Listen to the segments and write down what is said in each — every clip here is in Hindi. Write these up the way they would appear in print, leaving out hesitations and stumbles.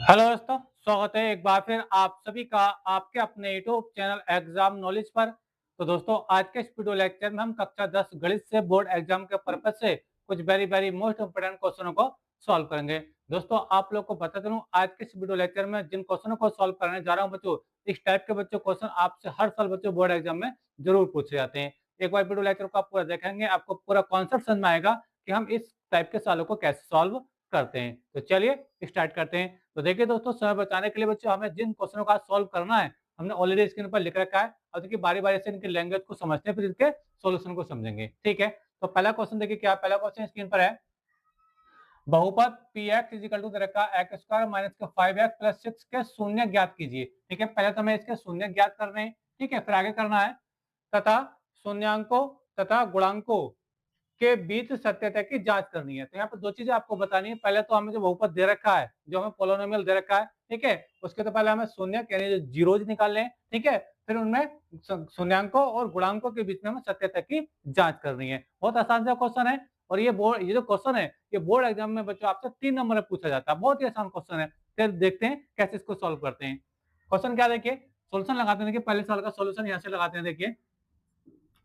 हेलो दोस्तों, स्वागत है एक बार फिर आप सभी का आपके अपने यूट्यूब चैनल एग्जाम नॉलेज पर। तो दोस्तों, आज के इस वीडियो लेक्चर में हम कक्षा 10 गणित से बोर्ड एग्जाम के पर्पज से कुछ वेरी मोस्ट इंपोर्टेंट क्वेश्चनों को सॉल्व करेंगे। दोस्तों, आप लोग को बता दूं, आज के इस वीडियो लेक्चर में जिन क्वेश्चनों को सॉल्व करने जा रहा हूं बच्चों, इस टाइप के बच्चों क्वेश्चन आपसे हर साल बच्चों बोर्ड एग्जाम में जरूर पूछे जाते हैं। एक बार वीडियो लेक्चर को आप पूरा देखेंगे, आपको पूरा कॉन्सेप्ट समझ में आएगा कि हम इस टाइप के सवालों को कैसे सॉल्व करते हैं। तो चलिए स्टार्ट करते हैं। तो देखिए दोस्तों, समय बचाने के लिए बच्चों हमें जिन क्वेश्चनों का सॉल्व करना है, हमने ऑलरेडी स्क्रीन पर लिख रखा है। और देखिए बारी-बारी से इनकी लैंग्वेज को समझते हैं, फिर इनके सॉल्यूशन को समझेंगे। ठीक है, तो पहला क्वेश्चन देखिए, क्या पहला क्वेश्चन स्क्रीन पर है। बहुपद px इक्वल टू रखा एक्स स्क्वायर माइनस के 5x प्लस 6 के शून्य ज्ञात कीजिए। ठीक है, पहले तो हमें इसके शून्य ज्ञात करने हैं। ठीक है, फिर आगे करना है तथा शून्यांकों तथा गुणांकों के बीच सत्यता की जांच करनी है। तो यहाँ पर दो चीजें आपको बतानी है। पहले तो हमें जो बहुपद दे रखा है, जो हमें पोलिनोमियल दे रखा है, ठीक है, उसके तो पहले हमें शून्य यानी जो जीरोज निकालने हैं। ठीक है, फिर उनमें शून्यांकों और गुणांकों के बीच में हमें सत्यता की जांच करनी है। बहुत आसान सा क्वेश्चन है। और ये जो क्वेश्चन है, ये बोर्ड एग्जाम में बच्चों आपसे 3 नंबर में पूछा जाता है। बहुत ही आसान क्वेश्चन है। फिर देखते हैं कैसे इसको सॉल्व करते हैं। क्वेश्चन क्या, देखिए सोल्यूशन लगाते हैं। देखिए पहले साल का सोल्यूशन यहाँ से लगाते हैं। देखिए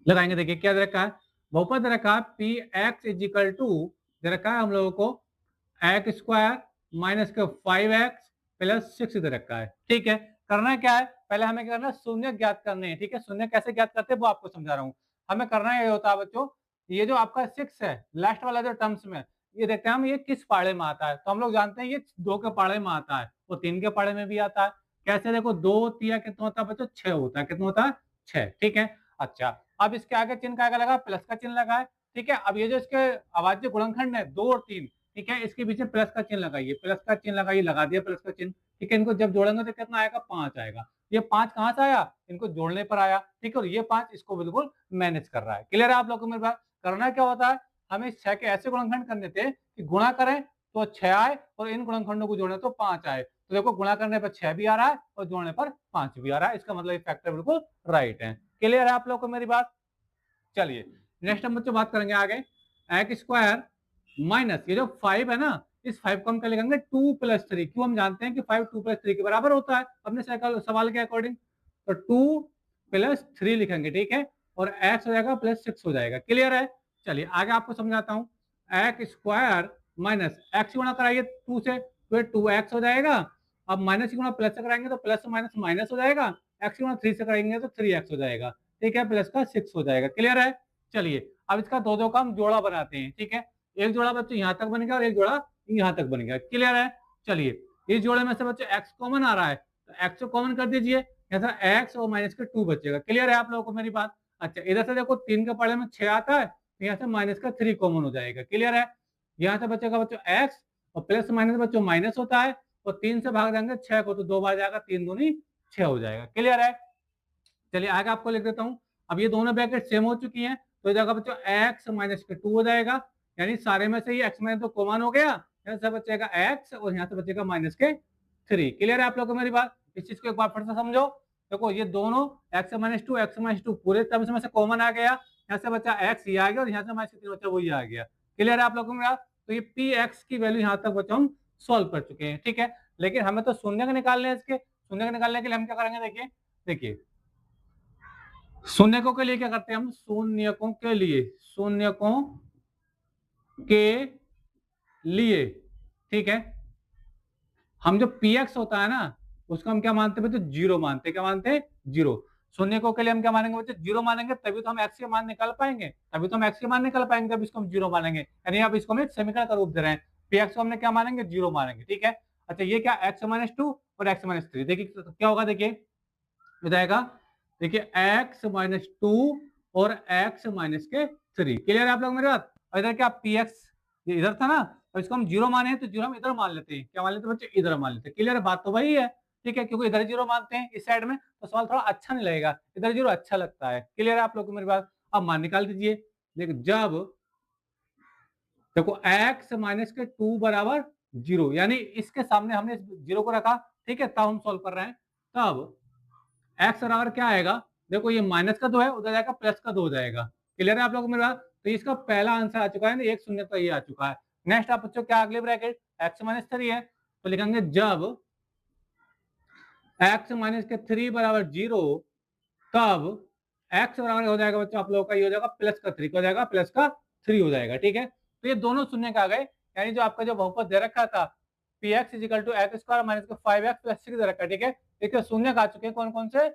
लगाएंगे। देखिए क्या दे रखा है, बहुपद दे रखा है P X is equal to दे रखा है हम लोगों को एक्स स्क्वायर माइनस के 5x प्लस 6 दे रखा है। ठीक है, करना क्या है, पहले हमें क्या करना है, शून्य ज्ञात करने हैं। ठीक है, शून्य कैसे ज्ञात करते हैं वो आपको समझा रहा हूँ। हमें करना ये होता है बच्चों, ये जो आपका 6 है लास्ट वाला जो टर्म्स में, ये देखते हैं हम ये किस पाड़े में आता है। तो हम लोग जानते हैं ये 2 के पाड़े में आता है, वो 3 के पाड़े में भी आता है। कैसे, देखो 2 तिया कितना होता है बच्चों, 6 होता है। कितना होता है, 6। ठीक है, अच्छा अब इसके आगे चिन्ह का लगा, प्लस का चिन्ह लगा है। ठीक है, अब ये जो इसके अभाज्य गुणनखंड है 2 और 3, ठीक है, इसके पीछे प्लस का चिन्ह लगाइए। प्लस का चिन्ह लगाइए, लगा दिया प्लस का चिन्ह। ठीक है, इनको जब जोड़ेंगे तो कितना आएगा, 5 आएगा। ये 5 कहां से आया, इनको जोड़ने पर आया। ठीक है, और ये 5 इसको बिल्कुल मैनेज कर रहा है। क्लियर है आप लोगों को मेरे बात। करना क्या होता है, हमें 6 के ऐसे गुणनखंड करने थे कि गुणा करें तो 6 आए और इन गुणनखंडों को जोड़े तो 5 आए। तो देखो गुणा करने पर 6 भी आ रहा है और जोड़ने पर 5 भी आ रहा है। इसका मतलब ये फैक्टर बिल्कुल राइट है। क्लियर है आप लोगों को मेरी बात। चलिए नेक्स्ट हम बच्चों बात करेंगे आगे, एक्स स्क्वायर माइनस ये जो 5 है ना, इस 5 को हम क्या लिखेंगे, 2 प्लस 3। क्यों, हम जानते हैं कि 5 2 प्लस 3 के बराबर होता है अपने सवाल के अकॉर्डिंग। तो 2 प्लस 3 लिखेंगे। ठीक है, और एक्स हो जाएगा प्लस 6 हो जाएगा। क्लियर है, चलिए आगे आपको समझाता हूँ। एक्स स्क्वायर माइनस एक्स गुणा कराइए 2 से तो ये 2x हो जाएगा। अब माइनस गुणा प्लस से कराएंगे तो प्लस माइनस माइनस हो जाएगा। एक्स गुणा 3 से कराएंगे तो 3x हो जाएगा। ठीक है, प्लस का 6 हो जाएगा। क्लियर है, चलिए अब इसका दो का हम जोड़ा बनाते हैं। ठीक है, एक जोड़ा बच्चों यहाँ तक बन गया और एक जोड़ा यहाँ तक बन गया। क्लियर है, चलिए इस जोड़े में से बच्चों एक्स कॉमन आ रहा है तो एक्स को कॉमन कर दीजिए, ऐसा एक्स और माइनस के 2 बचेगा। क्लियर है आप लोगों को मेरी बात। अच्छा इधर से देखो 3 के पढ़े में 6 आता है तो यहाँ से माइनस का 3 कॉमन हो जाएगा। क्लियर है, यहाँ से बचेगा बच्चों एक्स और प्लस माइनस बच्चों माइनस होता है और 3 से भाग देंगे 6 को तो 2 बार जाएगा, 3 दूनी 6 हो जाएगा। क्लियर है, चलिए आगे आपको लिख देता हूँ। अब ये दोनों ब्रैकेट सेम हो चुकी हैं तो जगह बच्चों x माइनस के 2 हो जाएगा, यानी सारे में से ये x माइनस तो कॉमन हो गया, यहाँ से बचेगा x और यहाँ से बचेगा माइनस के 3। क्लियर है आप लोगों को मेरी बात। इस चीज को एक बार फिर से समझो। देखो ये दोनों x माइनस टू पूरे टर्म्स में से कॉमन आ गया, यहाँ से बचा x ये आ गया और यहाँ से माइनस 3 बचा वो ये आ गया। क्लियर है आप लोगों को मेरा। तो ये px की वैल्यू यहाँ तक बच्चों हम सोल्व कर चुके हैं। ठीक है, लेकिन हमें तो शून्य का निकालने हैं। इसके शून्य का निकालने के लिए हम क्या करेंगे, देखिए देखिए शून्यकों के लिए क्या करते हैं हम, शून्यकों के लिए ठीक है, हम जो px होता है ना उसको हम क्या मानते हैं बच्चों, जीरो मानते हैं। क्या मानते हैं, जीरो। शून्यकों के लिए हम क्या मानेंगे बच्चों, जीरो मानेंगे, तभी तो हम x के मान निकाल पाएंगे। जब इसको हम जीरो मानेंगे, यानी अब इसको हम एक समीकरण का रूप दे रहे हैं। px को हमने क्या मानेंगे, जीरो मानेंगे। ठीक है, अच्छा ये क्या x माइनस 2 और x माइनस 3, देखिए क्या होगा, देखिए जाएगा, देखिए x माइनस 2 और x माइनस के 3। क्लियर है आप लोग मेरे बात। और इधर क्या px ये इधर था ना, और इसको हम जीरो माने हैं तो जीरो हम इधर मान लेते हैं। क्या मान लेते हैं बच्चे, इधर मान लेते हैं। क्लियर है, बात तो वही है। ठीक है, क्योंकि इधर जीरो मानते हैं इस साइड में तो सवाल थोड़ा अच्छा नहीं लगेगा, इधर जीरो अच्छा लगता है। क्लियर है आप लोग को मेरी बात। अब मान निकाल दीजिए। देखो जब देखो x माइनस के 2 बराबर जीरो, यानी इसके सामने हमने जीरो को रखा। ठीक है, तब हम सॉल्व कर रहे हैं। तब x बराबर क्या आएगा, देखो ये माइनस का 2 है, उधर जाएगा प्लस का 2 हो जाएगा। क्लियर है आप लोगों को मेरा। तो इसका पहला आंसर आ चुका है, एक शून्य का ये आ चुका है। नेक्स्ट आप बच्चों क्या अगले ब्रैकेट x माइनस 3 है तो लिखेंगे जब x माइनस के 3 बराबर 0, तब x बराबर हो जाएगा बच्चों आप लोगों का ये हो जाएगा प्लस का 3 हो जाएगा, प्लस का 3 हो जाएगा। ठीक है, तो ये दोनों शून्य का आ गए, यानी जो आपका जो बहुपद दे रखा था p x equal to x square minus के 5x प्लस 6 दे रखा है। ठीक है, देखिए शून्य का आ चुके हैं कौन कौन से,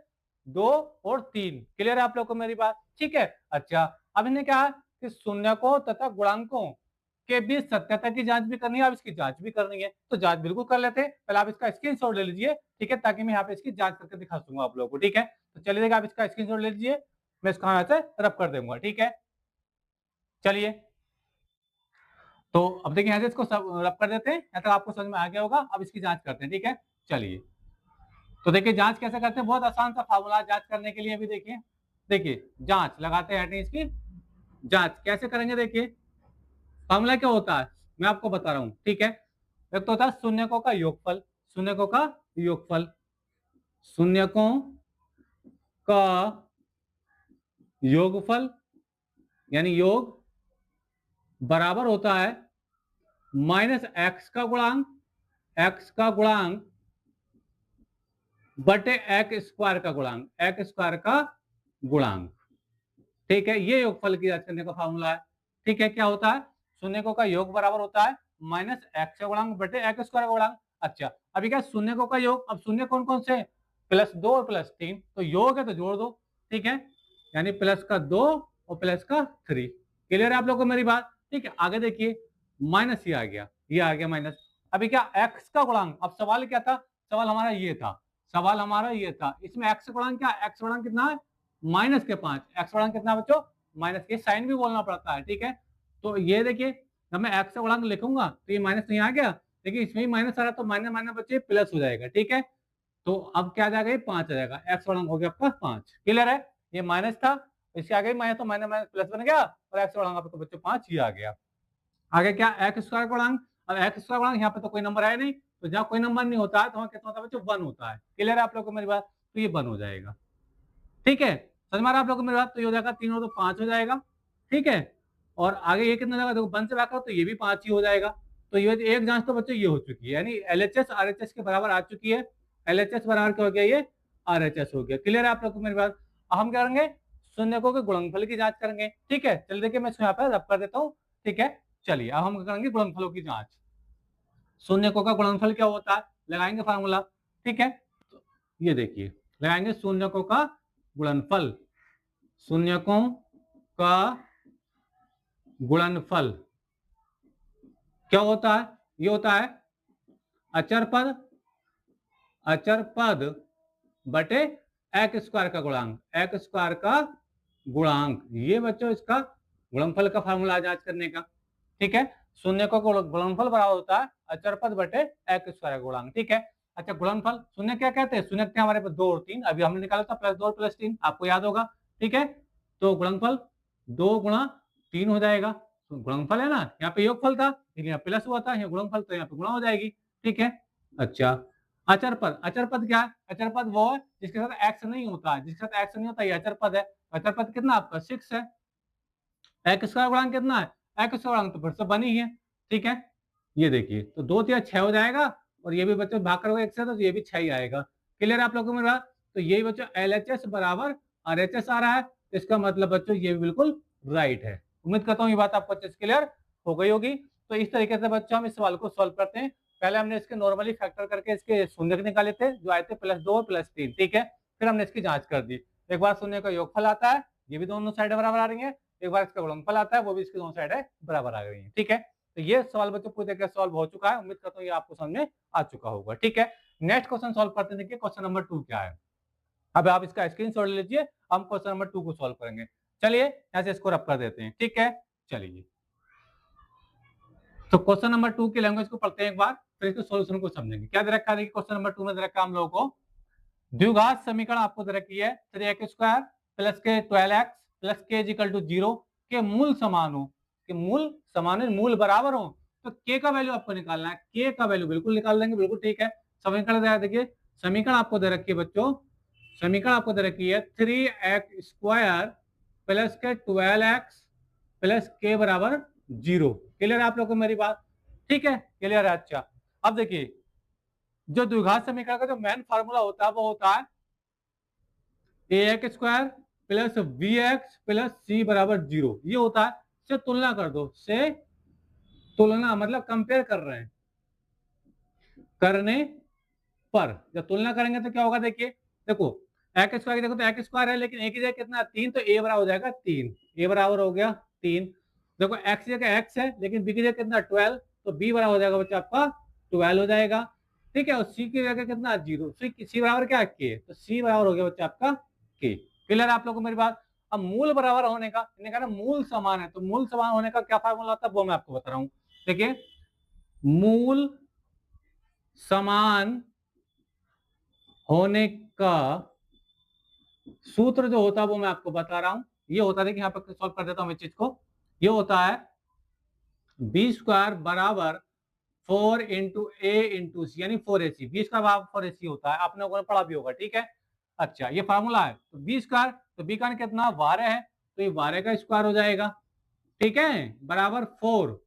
2 और 3। क्लियर है आप लोग को मेरी बात? ठीक है, अच्छा अब इन्हें क्या कि शून्य को तथा गुणांकों के बीच सत्यता की जांच भी करनी है, अब इसकी जांच भी करनी है, तो जांच बिल्कुल कर लेते हैं। पहले आप इसका स्क्रीनशॉट ले लीजिए, ठीक है, ताकि मैं यहाँ पे इसकी जांच करके दिखा दूंगा आप लोगों को। ठीक है, तो चलिए आप इसका स्क्रीनशॉट ले लीजिए, मैं इसका यहाँ से रब कर दूंगा। ठीक है, चलिए तो अब देखिए यहाँ से इसको सब रब कर देते हैं, यहाँ तक आपको समझ में आ गया होगा। अब इसकी जांच करते हैं। ठीक है, चलिए तो देखिए जांच कैसे करते हैं, बहुत आसान सा फार्मूला जांच करने के लिए। अभी देखिए, देखिए जांच लगाते हैं इसकी जांच कैसे करेंगे। देखिए फार्मूला क्या होता है मैं आपको बता रहा हूं। ठीक है, एक तो होता है शून्यकों का योगफल, शून्यकों का योगफल, शून्यकों का योगफल यानी योग बराबर होता है माइनस एक्स का गुणांक, एक्स का गुणांक बटे एक्स स्क्वायर का गुणांक, एक्स स्क्वायर का गुणांक। ठीक है, ये योगफल की जांच करने का फार्मूला है। ठीक है, क्या होता है शून्यकों का योग बराबर होता है माइनस एक्स का गुणांक बटे एक्स स्क्वायर का गुणांक। अच्छा अभी क्या शून्यकों का योग, अब शून्य कौन कौन से, +2 और +3, तो योग है तो जोड़ दो। ठीक है, यानी प्लस का 2 और प्लस का 3। क्लियर है आप लोगों को मेरी बात? ठीक है, आगे देखिए माइनस ये आ गया, ये आ गया माइनस। अभी क्या एक्स का गुणांक, अब सवाल क्या था, सवाल हमारा ये था, सवाल हमारा ये था, इसमें एक्स गुणांक क्या, एक्स गुणांक कितना है माइनस के 5, एक्स गुणांक कितना बच्चों माइनस के, साइन भी बोलना पड़ता है। ठीक है, तो ये देखिए जब मैं एक्स का गुणांक लिखूंगा तो ये माइनस नहीं आ गया, देखिए इसमें ही माइनस आ रहा तो माइनस माइनस बच्चे प्लस हो जाएगा। ठीक है, तो अब क्या आ जाएगा, ये 5 आ जाएगा, एक्स गुणांक हो गया आपका 5। क्लियर है, ये माइनस था, इसके आगे माइनस तो माइनस माइनस प्लस बन गया और एक्स गुणांक आपको बच्चों 5 ही आ गया। आगे क्या एक्स स्क्वायर गुणांक, अब एक्स स्क्वायर गुणांक यहाँ पे तो कोई नंबर आया नहीं, तो जहाँ कोई नंबर नहीं होता है तो वहाँ कितना होता है बच्चों 1 होता है। क्लियर है आप लोग को मेरी बात? तो ये 1 हो जाएगा। ठीक है, समझ में आ रहा है आप लोग को मेरी बात? तो ये हो जाएगा 3 और 2 5 हो जाएगा। ठीक है, और आगे ये कितना जाएगा, देखो 1 से भाग करो तो ये भी 5 ही हो जाएगा। तो ये एक जांच तो बच्चों ये हो चुकी है, यानी एलएचएस आरएचएस के बराबर आ चुकी है। एलएचएस बराबर क्या हो गया, ये आरएचएस हो गया। क्लियर है आप लोग को मेरी बात? अब हम क्या करेंगे, शून्यकों के गुणनफल की जांच करेंगे। ठीक है, चलिए देखिए मैं इसको यहाँ पे रब कर देता हूँ। ठीक है, चलिए अब हम करेंगे गुणनफलों की जांच। शून्यकों का गुणनफल क्या होता है, लगाएंगे फार्मूला। ठीक है, तो ये देखिए लगाएंगे शून्यकों का गुणनफल, शून्यकों का गुणनफल क्या होता है, ये होता है अचर पद, अचर पद बटे एक्स स्क्वायर का गुणांक, एक्स स्क्वायर का गुणांक, ये बच्चों इसका गुणनफल का फार्मूला जांच करने का। ठीक है, शून्य का गुणनफल बराबर होता है अचर पद बटे एक्स स्क्वायर का गुणांक। ठीक है, अच्छा गुणनफल शून्य क्या कहते हैं, शून्य थे हमारे पास 2 और 3, अभी हमने निकाला था +2 और +3, आपको याद होगा। ठीक है, तो गुणनफल 2 गुणा 3 हो जाएगा, तो गुणनफल है ना, यहाँ पे योगफल था लेकिन यहाँ प्लस हुआ था, यहाँ गुणनफल तो यहाँ पे गुणा हो जाएगी। ठीक है, अच्छा अचर पद, अचर पद क्या है, अचर पद वो है जिसके साथ एक्स नहीं होता है, जिसके साथ एक्स नहीं होता ये अचर पद है। अचर पद कितना आपका 6 है, एक्स का गुणांक कितना है, एक्स का गुणांक तो फिर से बनी है। ठीक है, ये देखिए तो 2 3 6 हो जाएगा, और ये भी बच्चों भाग करोगे एक से तो ये भी 6 ही आएगा। क्लियर है आप लोगों को मेरा? तो यही बच्चों एलएचएस बराबर आरएचएस आ रहा है, तो इसका मतलब बच्चों ये भी बिल्कुल राइट है। उम्मीद करता हूँ ये बात आपको अच्छे से क्लियर हो गई होगी। तो इस तरीके से बच्चों हम इस सवाल को सॉल्व करते हैं। पहले हमने इसके नॉर्मली फैक्टर करके इसके शून्य निकाले थे जो आए थे +2 और +3। ठीक है, फिर हमने इसकी जांच कर दी, एक बार शून्य का योगफल आता है, ये भी दोनों साइड बराबर आ रही है, एक बार इसका गुणनफल आता है वो भी इसकी दोनों साइड बराबर आ गई है। ठीक है, तो ये सवाल बच्चों पूरी तरीके से सॉल्व हो चुका है, उम्मीद करता हूँ ये आपको समझ में आ चुका होगा। ठीक है, नेक्स्ट क्वेश्चन सॉल्व करते हैं। देखिए क्वेश्चन नंबर 2 क्या है, अब आप इसका स्क्रीनशॉट ले लीजिए, हम क्वेश्चन नंबर 2 को सॉल्व करेंगे। चलिए यहाँ से इसको रब कर देते हैं। ठीक है, चलिए तो क्वेश्चन नंबर 2 की लैंग्वेज को पढ़ते हैं एक बार, फिर इसके सॉल्यूशन को समझेंगे। क्या दे रखा है, देखिए क्वेश्चन नंबर 2 में दे रखा है हम लोगों को द्विघात समीकरण आपको दे रखी है 3x स्क्वायर प्लस के 12x प्लस के इक्वल टू 0 के मूल समान हो, के मूल समान है, मूल बराबर हो, तो k का वैल्यू आपको निकालना है। k का वैल्यू बिल्कुल निकाल देंगे, बिल्कुल ठीक है। समीकरण देखिए, समीकरण आपको दे रखी है बच्चों, समीकरण आपको दे रखी है 3x स्क्वायर प्लस के 12x प्लस के बराबर 0। क्लियर है आप लोग को मेरी बात? ठीक है, क्लियर है। अच्छा अब देखिए जो द्विघात समीकरण का जो मेन फार्मूला होता है वो होता है ax square plus bx plus c बराबर 0। ये होता है, से तुलना कर दो, से तुलना मतलब कंपेयर कर रहे हैं, करने पर जब तुलना करेंगे तो क्या होगा, देखिए देखो एक्स स्क्वायर देखो तो एक्स स्क्वायर है, लेकिन एक की जगह कितना 3, तो ए बराबर हो जाएगा 3, ए बराबर हो गया 3। देखो एक्स की जगह एक्स है, लेकिन बी की जगह कितना 12, तो बी बराबर हो जाएगा बच्चा आपका 12 हो जाएगा। ठीक है, और सी की जगह कितना 0, सी बराबर क्या के, तो सी बराबर हो गया बच्चा आपका के। क्लियर आप लोगों को मेरी बात। अब मूल बराबर होने का, इन्हें कहा ना मूल समान है, तो मूल समान होने का क्या फार्मूला होता है वो मैं आपको बता रहा हूँ। देखिए मूल समान होने का सूत्र जो होता है वो मैं आपको बता रहा हूं। ये होता है, देखिए यहाँ पर सॉल्व कर देता हूं इस चीज को। ये होता है बी स्क्वायर बराबर 4 इंटू ए इंटू सी, यानी 4ac। बी स्क्वायर बराबर 4ac होता है, आपने लोगों ने पढ़ा भी होगा। ठीक है, अच्छा ये फार्मूला है, तो बी स्क्वायर, तो बी का कितना 12 है, तो ये 12 का स्क्वायर हो जाएगा। ठीक है, बराबर 4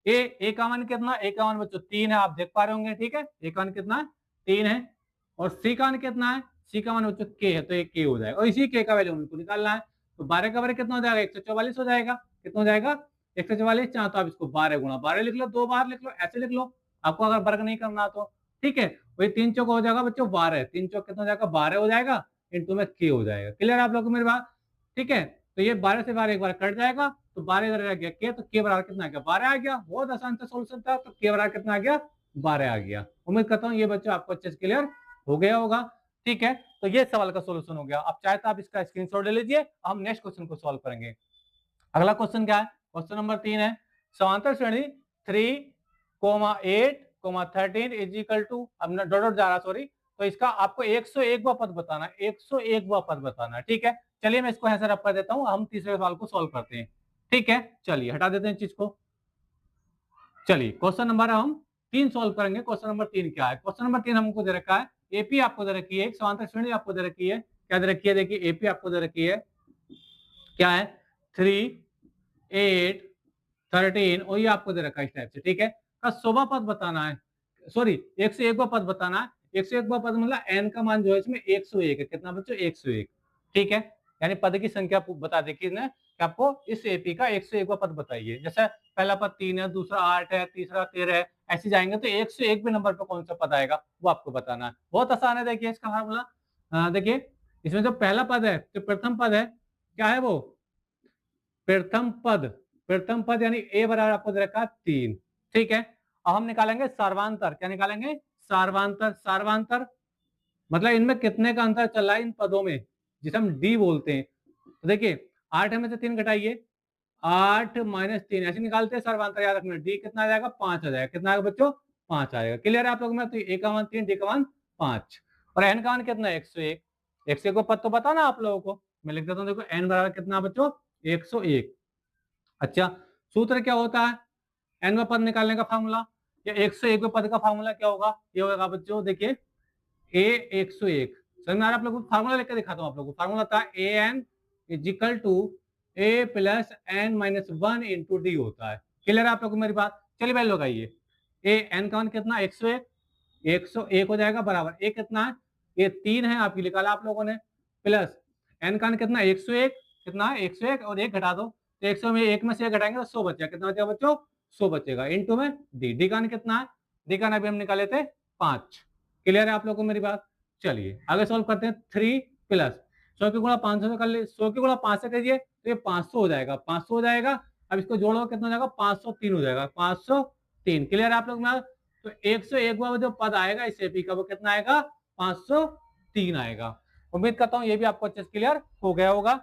ए का मान कितना, ए का मान बच्चों 3 है, आप देख पा रहे होंगे। ठीक है, ए का मान कितना है 3 है, और सी का मान कितना है, सी का मान बच्चों के है, तो ये के हो जाएगा, और इसी के का वैल्यू हमको निकालना है। तो 12 का बारह कितना हो जाएगा 144 हो जाएगा। कितना हो जाएगा 144। चाहे तो आप इसको 12 गुणा 12 लिख लो, 2 बार लिख लो, ऐसे लिख लो, आपको अगर वर्ग नहीं करना तो। ठीक है, वही 3 चौक हो जाएगा बच्चों 12, 3 चौक कितना हो जाएगा 12 हो जाएगा, इंटू में के हो जाएगा। क्लियर आप लोग को मेरी बात। ठीक है, तो ये 12 से 12 एक बार कट जाएगा, तो 12 इधर आ गया के, तो के बराबर कितना आ गया 12 आ गया। बहुत आसान सा सोल्यूशन था, तो के बराबर कितना आ गया 12 आ गया। उम्मीद करता हूँ ये बच्चों आपको अच्छे से क्लियर हो गया होगा। ठीक है, तो ये सवाल का सोल्यूशन हो गया। अब चाहे तो आप इसका स्क्रीनशॉट ले लीजिए, हम नेक्स्ट क्वेश्चन को सॉल्व करेंगे। अगला क्वेश्चन क्या है, क्वेश्चन नंबर 3 है, समांतर श्रेणी 3,8,13 इज इक्वल टू, अब डॉट डॉट जा रहा सॉरी, तो इसका आपको 101वां पद बताना है, 101वां पद बताना है। ठीक है, चलिए मैं इसको ऐसा रब कर देता हूं, हम तीसरे सवाल को सॉल्व करते हैं। ठीक है, चलिए हटा देते हैं चीज को। चलिए क्वेश्चन नंबर हम 3 सॉल्व करेंगे। क्वेश्चन नंबर 3 क्या है, क्वेश्चन नंबर 3 हमको दे रखा है एपी आपको दे रखी है, एक समांतर श्रेणी आपको दे रखी है, क्या दे रखी है, देखिए एपी आपको दे रखी है, क्या है 3, 8, 13, और ये आपको दे रखा है इस टाइप से। ठीक है, का 100वां पद बताना है, सॉरी 101वां पद बताना है। 101वां पद मतलब एन का मान जो है इसमें 101 है, कितना बच्चों 101। ठीक है, यानी पद की संख्या बता दी किसने, कि आपको इस एपी का 101वां पद बताइए। जैसे पहला पद 3 है, दूसरा 8 है, तीसरा 13 है, ऐसे जाएंगे तो 101वें नंबर पर कौन सा पद आएगा वो आपको बताना है। बहुत आसान है, देखिए इसका फार्मूला। देखिए इसमें जो पहला पद है, जो प्रथम पद है, क्या है वो प्रथम पद, प्रथम पद यानी ए बराबर आपको दे रखा 3। ठीक है, अब हम निकालेंगे सार्वांतर, क्या निकालेंगे सार्वांतर। सार्वांतर मतलब इनमें कितने का अंतर चल रहा है इन पदों में, जिसे हम डी बोलते हैं। तो देखिए 8 में से 3 घटाइए, 8 माइनस 3 ऐसे निकालते हैं सर्वांतर, याद रखना डी कितना आ जाएगा 5 आ जाएगा। कितना आएगा बच्चों 5 आएगा। क्लियर है आप लोग में, तो ए का मान 3, डी का मान 5, और एन का मान कितना है 101। 101 को पद तो पता ना आप लोगों को, मैं लिख देता हूँ, देखो एन बराबर कितना बच्चों 101। अच्छा सूत्र क्या होता है एनवा पद निकालने का फार्मूला, या 101वें पद का फार्मूला क्या होगा, ये होगा बच्चों देखिए ए 101। समझ में आ रहा है आप लोगों को, फार्मूला लेकर दिखाता हूं आप लोगों को। फार्मूला था A N is equal to A plus N minus 1 into D होता है। क्लियर है आप लोग को मेरी बात। चलिए भाई लोग आइए, ए एन का मान कितना 101, 101 हो जाएगा बराबर ए कितना है, ये 3 है आपकी निकाला आप लोगों ने, प्लस एन का मान कितना 101, कितना है 101, और 1 घटा दो, तो 100 में 1 में से 1 घटाएंगे तो 100 बचेगा। कितना बचेगा बच्चों 100 बचेगा, इंटू में डी, डी का मान कितना है, डी का मान अभी हम निकाले थे 5। क्लियर है आप लोगों को मेरी बात। चलिए आगे सॉल्व करते हैं। 3 प्लस 100 की गुणा 500 से कर ले, 100 की गुणा 5 से करिए तो ये 500 हो जाएगा, 500 हो जाएगा। अब इसको जोड़ो कितना हो जाएगा 503 हो जाएगा, 503। क्लियर है आप लोग में, तो 101वां जो पद आएगा इस एपी का वो कितना आएगा 503 आएगा। उम्मीद करता हूं ये भी आपको अच्छे से क्लियर हो गया होगा।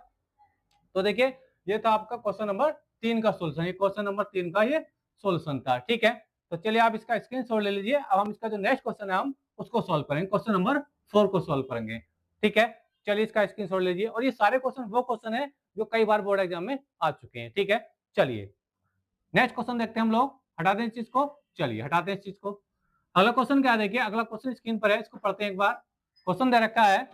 तो देखिए ये था आपका क्वेश्चन नंबर 3 का सोल्यूशन, ये क्वेश्चन नंबर 3 का ये सोल्यूशन था। ठीक है, तो चलिए आप इसका स्क्रीनशॉट ले लीजिए। अब हम इसका जो नेक्स्ट क्वेश्चन है हम उसको सॉल्व करेंगे, क्वेश्चन नंबर 4 को सॉल्व करेंगे। ठीक है, चलिए इसका स्क्रीनशॉट लीजिए, और ये सारे क्वेश्चन वो क्वेश्चन है जो कई बार बोर्ड एग्जाम में आ चुके हैं। ठीक है, चलिए नेक्स्ट क्वेश्चन देखते हैं हम लोग, हटाते हैं इस चीज को, चलिए हटाते हैं इस चीज को। अगला क्वेश्चन क्या देखिए, अगला क्वेश्चन स्क्रीन पर है, इसको पढ़ते हैं एक बार। क्वेश्चन दे रखा है,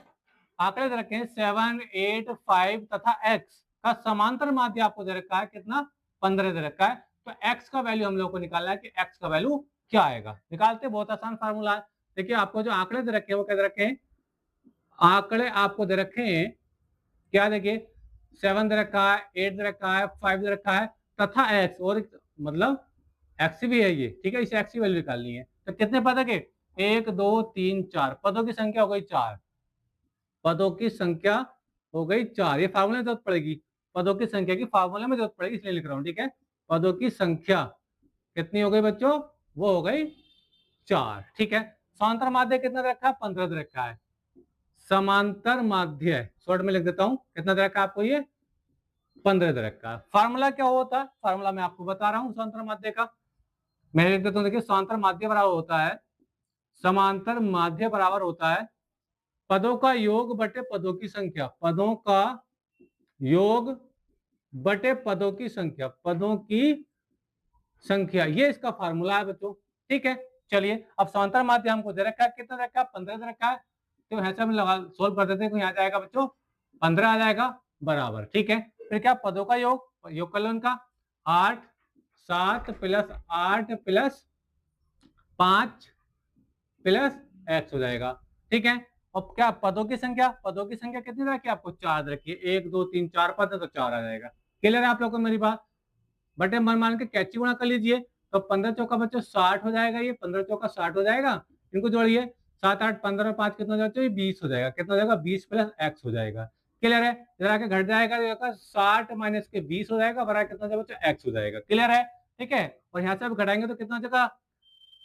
आंकड़े दे रखे हैं 7, 8, 5 तथा x का समांतर माध्य आपको दे रखा है कितना 15 दे रखा है। तो x का वैल्यू हम लोग को निकालना है कि x का वैल्यू क्या आएगा। निकालते बहुत आसान फार्मूला है, देखिए आपको जो आंकड़े दे रखे हैं वो क्या दे रखे हैं, आंकड़े आपको दे रखे हैं क्या, देखिए 7 दे रखा है, 8 दे रखा है, 5 दे रखा है तथा x, और मतलब x भी है ये, ठीक है, इसे x की वैल्यू निकालनी है। तो कितने पद है, 1 2 3 4 पदों की संख्या हो गई 4, पदों की संख्या हो गई 4। ये फार्मूले में जरूरत पड़ेगी, पदों की संख्या की फार्मूले में जरूरत पड़ेगी, इसलिए लिख रहा हूं, ठीक है। पदों की संख्या कितनी हो गई बच्चों, वो हो गई 4, ठीक है। समांतर माध्य कितना दे रखा है, 15 दे रखा है। समांतर माध्य शॉर्ट में लिख देता हूं, कितना दे रखा है आपको, ये 15 दे रखा है। फार्मूला क्या होता है, फार्मूला मैं आपको बता रहा हूं समांतर माध्य का, मैं लिख देता हूं, देखिए समांतर माध्य बराबर होता है, समांतर माध्य बराबर होता है पदों का योग बटे पदों की संख्या, पदों का योग बटे पदों की संख्या, पदों की संख्या, ये इसका फार्मूला है बच्चों, ठीक है। चलिए अब समांतर माध्य हमको दे रखा है, कितना दे रखा है, 15 दे रखा है, तो ऐसे हम लगा सोल्व कर देते हैं, तो यहाँ जाएगा बच्चों 15 आ जाएगा बराबर, ठीक है। फिर क्या, पदों का योग कर लो उनका, 8 7 प्लस 8 प्लस 5 प्लस x हो जाएगा, ठीक है। अब क्या, पदों की संख्या, पदों की संख्या कितनी रखी आपको, 4 रखिए, 1 2 3 4 पद है तो 4 आ जाएगा। क्लियर है आप लोगों को मेरी बात, बटे मन मान के कैची गुणा कर लीजिए, तो 15 चौका बच्चों 60 हो जाएगा, ये 15 चौका 60 हो जाएगा, इनको जोड़िए, 7 8 15 और 5 कितना हो जाएगा, 20 हो जाएगा, कितना हो जाएगा, 20 प्लस x हो जाएगा। क्लियर है, इधर आके घट जाएगा, 60 माइनस के 20 हो जाएगा, बराबर कितना हो जाएगा बच्चों, x हो जाएगा। क्लियर है, ठीक है। और यहाँ से अब घटाएंगे तो कितना हो जाएगा,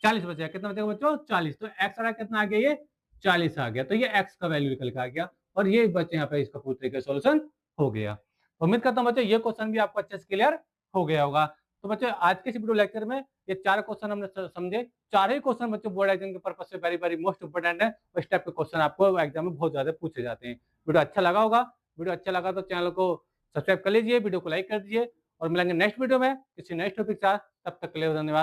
40 बचेगा, कितना बचेगा बच्चों, 40, तो x आ कितना आ गया, ये 40 आ गया, तो ये x का वैल्यू निकल के आ गया, और ये बच्चे यहाँ पे इसका पूरी तरीके से सोल्यूशन हो गया। उम्मीद करता हूँ बच्चों ये क्वेश्चन भी आपको अच्छे से क्लियर हो गया होगा। तो बच्चों आज के इस वीडियो लेक्चर में ये 4 क्वेश्चन हमने समझे, 4 ही क्वेश्चन बच्चों बोर्ड एग्जाम के पर्पज से वेरी वेरी मोस्ट इंपोर्टेंट है, और इस टाइप के क्वेश्चन आपको एग्जाम में बहुत ज्यादा पूछे जाते हैं। वीडियो अच्छा लगा होगा, वीडियो अच्छा लगा तो चैनल को सब्सक्राइब कर लीजिए, वीडियो को लाइक कर दीजिए, और मिलेंगे नेक्स्ट वीडियो में किसी नेक्स्ट टॉपिक के साथ, तब तक के लिए धन्यवाद।